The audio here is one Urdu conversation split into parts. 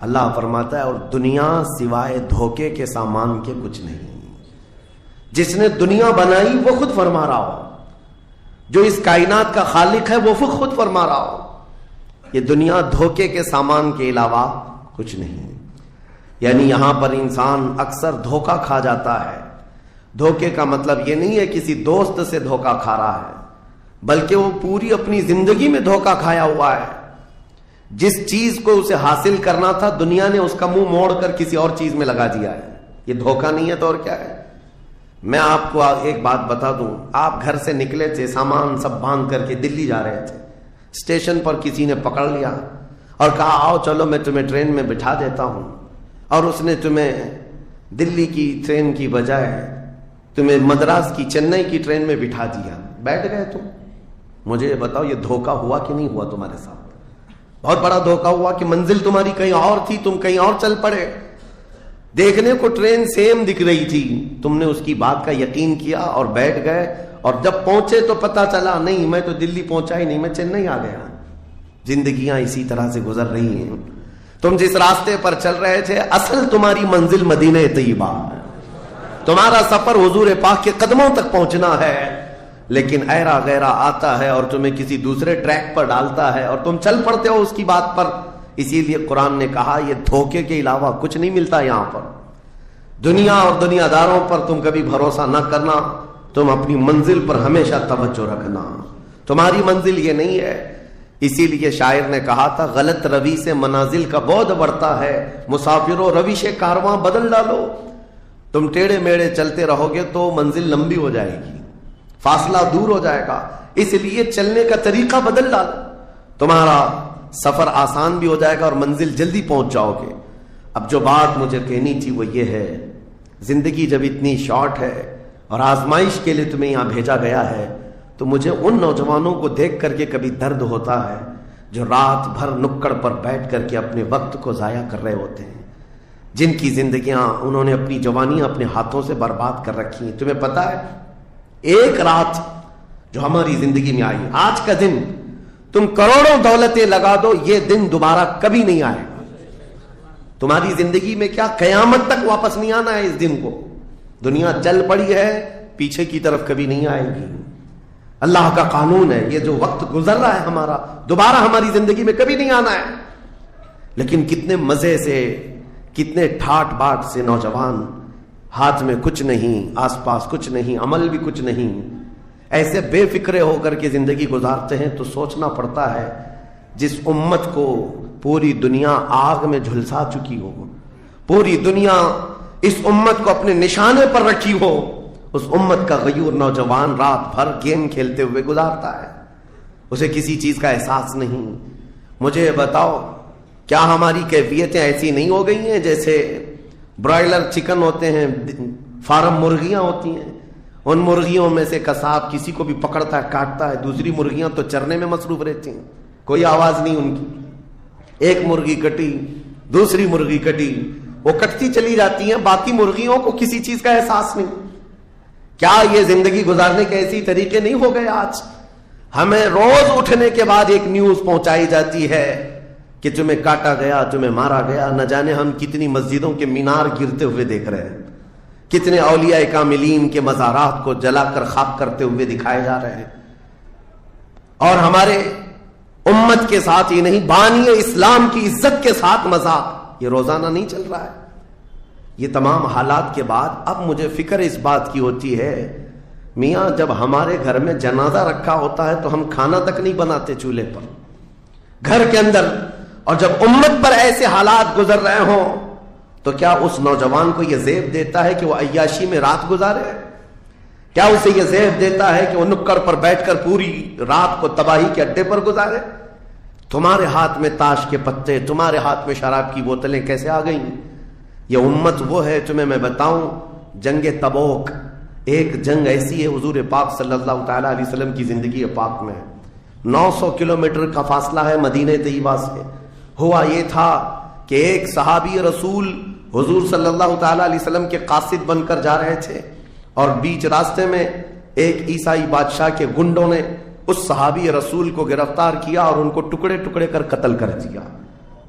اللہ فرماتا ہے اور دنیا سوائے دھوکے کے سامان کے کچھ نہیں. جس نے دنیا بنائی وہ خود فرما رہا ہو, جو اس کائنات کا خالق ہے وہ خود فرما رہا ہو, یہ دنیا دھوکے کے سامان کے علاوہ کچھ نہیں. یعنی یہاں پر انسان اکثر دھوکہ کھا جاتا ہے. دھوکے کا مطلب یہ نہیں ہے کسی دوست سے دھوکہ کھا رہا ہے, بلکہ وہ پوری اپنی زندگی میں دھوکہ کھایا ہوا ہے. جس چیز کو اسے حاصل کرنا تھا دنیا نے اس کا منہ موڑ کر کسی اور چیز میں لگا دیا ہے. یہ دھوکہ نہیں ہے تو اور کیا ہے؟ میں آپ کو ایک بات بتا دوں, آپ گھر سے نکلے تھے, سامان سب باندھ کر کے دلی جا رہے تھے, اسٹیشن پر کسی نے پکڑ لیا اور کہا آؤ چلو میں تمہیں ٹرین میں بٹھا دیتا ہوں, اور اس نے تمہیں دلی کی ٹرین کی بجائے تمہیں مدراس کی چنئی کی ٹرین میں بٹھا دیا, بیٹھ گئے تم. مجھے بتاؤ یہ دھوکہ ہوا کہ نہیں ہوا تمہارے ساتھ؟ بہت بڑا دھوکہ ہوا کہ منزل تمہاری کہیں اور تھی, تم کہیں اور چل پڑے. دیکھنے کو ٹرین سیم دکھ رہی تھی, تم نے اس کی بات کا یقین کیا اور بیٹھ گئے, اور جب پہنچے تو پتا چلا نہیں میں تو دلی پہنچا ہی نہیں, میں چنئی آ گیا. زندگیاں اسی طرح سے گزر رہی ہیں. تم جس راستے پر چل رہے تھے اصل تمہاری منزل مدینہ طیبہ, تمہارا سفر حضور پاک کے قدموں تک پہنچنا ہے, لیکن ایرا غیرہ آتا ہے اور تمہیں کسی دوسرے ٹریک پر ڈالتا ہے اور تم چل پڑتے ہو اس کی بات پر. اسی لیے قرآن نے کہا یہ دھوکے کے علاوہ کچھ نہیں ملتا یہاں پر. دنیا اور دنیا داروں پر تم کبھی بھروسہ نہ کرنا, تم اپنی منزل پر ہمیشہ توجہ رکھنا. تمہاری منزل یہ نہیں ہے. اسی لیے شاعر نے کہا تھا غلط روی سے منازل کا بعد بڑھتا ہے, مسافروں روش کارواں بدل ڈالو. تم ٹیڑھے میڑے چلتے رہو گے تو منزل لمبی ہو جائے گی, فاصلہ دور ہو جائے گا. اس لیے چلنے کا طریقہ بدل ڈالو, تمہارا سفر آسان بھی ہو جائے گا اور منزل جلدی پہنچ جاؤ گے. اب جو بات مجھے کہنی تھی وہ یہ ہے, زندگی جب اتنی شارٹ ہے اور آزمائش کے لیے تمہیں یہاں بھیجا گیا ہے, تو مجھے ان نوجوانوں کو دیکھ کر کے کبھی درد ہوتا ہے جو رات بھر نکڑ پر بیٹھ کر کے اپنے وقت کو ضائع کر رہے ہوتے ہیں, جن کی زندگیاں انہوں نے اپنی جوانیاں اپنے ہاتھوں سے برباد کر رکھی ہیں. تمہیں پتا ہے ایک رات جو ہماری زندگی میں آئی, آج کا دن تم کروڑوں دولتیں لگا دو, یہ دن دوبارہ کبھی نہیں آئے گا. تمہاری زندگی میں کیا قیامت تک واپس نہیں آنا ہے اس دن کو. دنیا چل پڑی ہے, پیچھے کی طرف کبھی نہیں آئے گی. اللہ کا قانون ہے, یہ جو وقت گزر رہا ہے ہمارا دوبارہ ہماری زندگی میں کبھی نہیں آنا ہے. لیکن کتنے مزے سے, کتنے ٹھاٹ باٹ سے نوجوان, ہاتھ میں کچھ نہیں, آس پاس کچھ نہیں, عمل بھی کچھ نہیں, ایسے بے فکرے ہو کر کے زندگی گزارتے ہیں. تو سوچنا پڑتا ہے جس امت کو پوری دنیا آگ میں جھلسا چکی ہو, پوری دنیا اس امت کو اپنے نشانے پر رکھی ہو, اس امت کا غیور نوجوان رات بھر گیم کھیلتے ہوئے گزارتا ہے, اسے کسی چیز کا احساس نہیں. مجھے بتاؤ کیا ہماری کیفیتیں ایسی نہیں ہو گئی ہیں جیسے برائلر چکن ہوتے ہیں, فارم مرغیاں ہوتی ہیں, ان مرغیوں میں سے قصاب کسی کو بھی پکڑتا ہے کاٹتا ہے, دوسری مرغیاں تو چرنے میں مصروف رہتی ہیں, کوئی آواز نہیں ان کی. ایک مرغی کٹی, دوسری مرغی کٹی, وہ کٹتی چلی جاتی ہیں, باقی مرغیوں کو کسی چیز کا احساس نہیں. کیا یہ زندگی گزارنے کے ایسی طریقے نہیں ہو گئے آج؟ ہمیں روز اٹھنے کے بعد ایک نیوز پہنچائی جاتی ہے کہ تمہیں کاٹا گیا, تمہیں مارا گیا. نہ جانے ہم کتنی مسجدوں کے مینار گرتے ہوئے دیکھ رہے ہیں, کتنے اولیاء کاملین کے مزارات کو جلا کر خاک کرتے ہوئے دکھائے جا رہے ہیں. اور ہمارے امت کے ساتھ یہ نہیں, بانی اسلام کی عزت کے ساتھ مذاق, یہ روزانہ نہیں چل رہا ہے. یہ تمام حالات کے بعد اب مجھے فکر اس بات کی ہوتی ہے, میاں جب ہمارے گھر میں جنازہ رکھا ہوتا ہے تو ہم کھانا تک نہیں بناتے چولہے پر گھر کے اندر, اور جب امت پر ایسے حالات گزر رہے ہوں تو کیا اس نوجوان کو یہ زیب دیتا ہے کہ وہ عیاشی میں رات گزارے؟ کیا اسے یہ زیب دیتا ہے کہ وہ نکڑ پر بیٹھ کر پوری رات کو تباہی کے اڈے پر گزارے؟ تمہارے ہاتھ میں تاش کے پتے, تمہارے ہاتھ میں شراب کی بوتلیں کیسے آ گئیں؟ یہ امت وہ ہے, تمہیں میں بتاؤں, جنگ تبوک ایک جنگ ایسی ہے حضور پاک صلی اللہ تعالی علیہ وسلم کی زندگی پاک میں 900 کلومیٹر کا فاصلہ ہے مدینہ طیبہ سے. ہوا یہ تھا کہ ایک صحابی رسول حضور صلی اللہ تعالی علیہ وسلم کے قاصد بن کر جا رہے تھے, اور بیچ راستے میں ایک عیسائی بادشاہ کے گنڈوں نے اس صحابی رسول کو گرفتار کیا اور ان کو ٹکڑے ٹکڑے کر قتل کر دیا.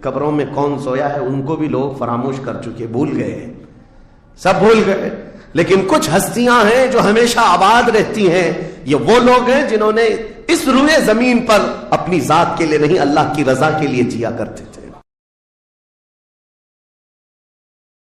قبروں میں کون سویا ہے ان کو بھی لوگ فراموش کر چکے، بھول گئے، سب بھول گئے، لیکن کچھ ہستیاں ہیں جو ہمیشہ آباد رہتی ہیں۔ یہ وہ لوگ ہیں جنہوں نے اس روئے زمین پر اپنی ذات کے لیے نہیں، اللہ کی رضا کے لیے جیا کرتے۔